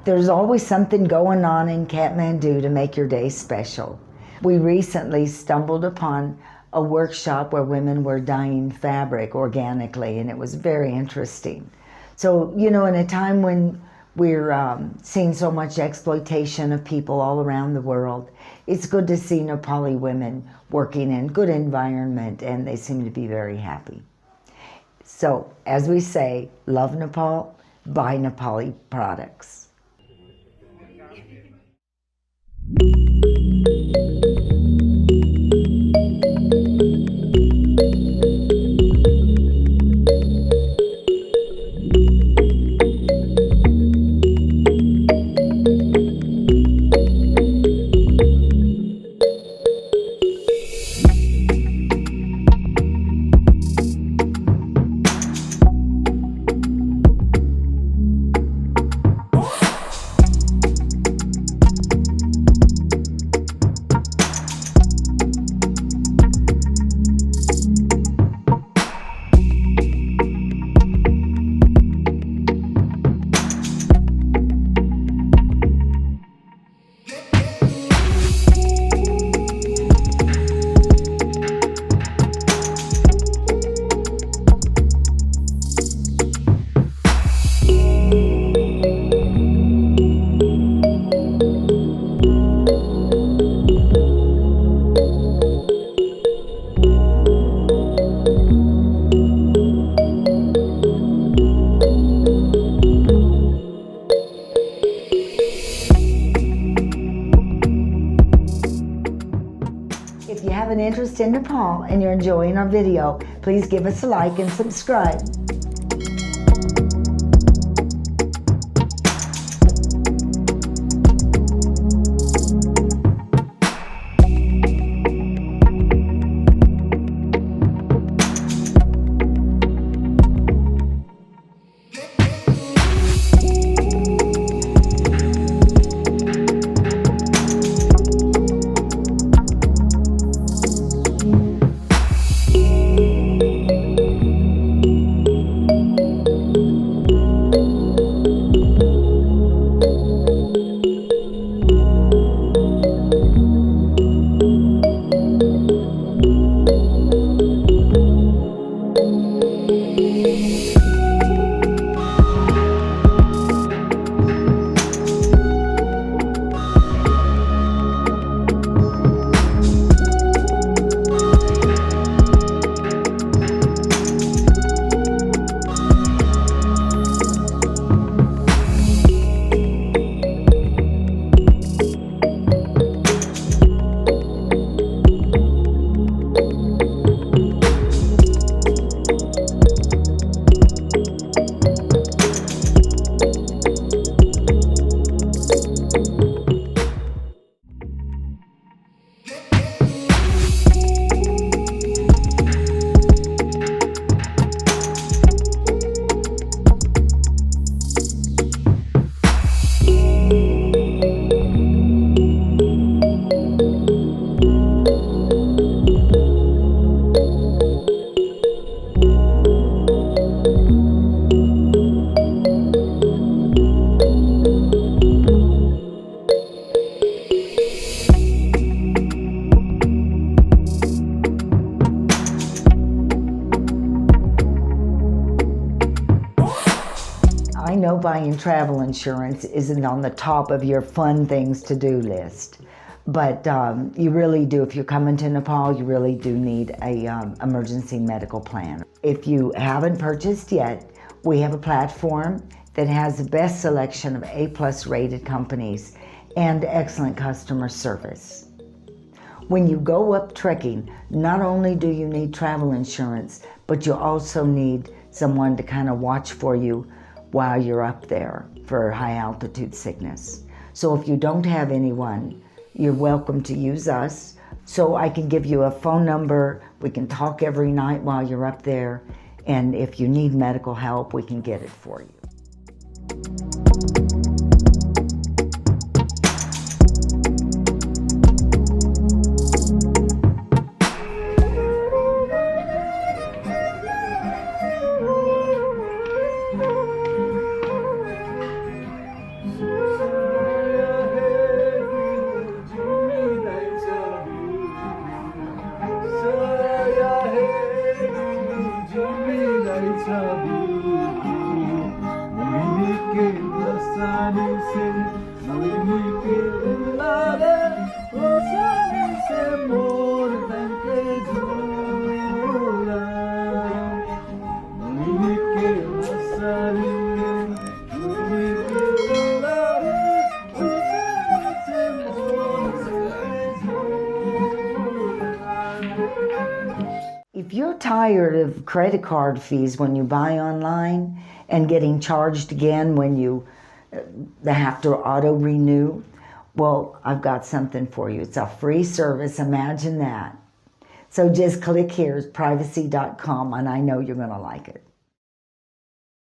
There's always something going on in Kathmandu to make your day special. We recently stumbled upon a workshop where women were dyeing fabric organically, and it was very interesting. So, in a time when we're seeing so much exploitation of people all around the world, it's good to see Nepali women working in good environment, and they seem to be very happy. So, as we say, love Nepal, buy Nepali products. If you have an interest in Nepal and you're enjoying our video, please give us a like and subscribe. I know buying travel insurance isn't on the top of your fun things to do list, but you really do. If you're coming to Nepal, you really do need a emergency medical plan. If you haven't purchased yet, we have a platform that has the best selection of A+ rated companies and excellent customer service. When you go up trekking, not only do you need travel insurance, but you also need someone to kind of watch for you while you're up there for high altitude sickness. So if you don't have anyone, you're welcome to use us. So I can give you a phone number, we can talk every night while you're up there, and if you need medical help, we can get it for you. If you're tired of credit card fees when you buy online and getting charged again when they have to auto renew, well, I've got something for you. It's a free service. Imagine that. So just click here, privacy.com, and I know you're going to like it.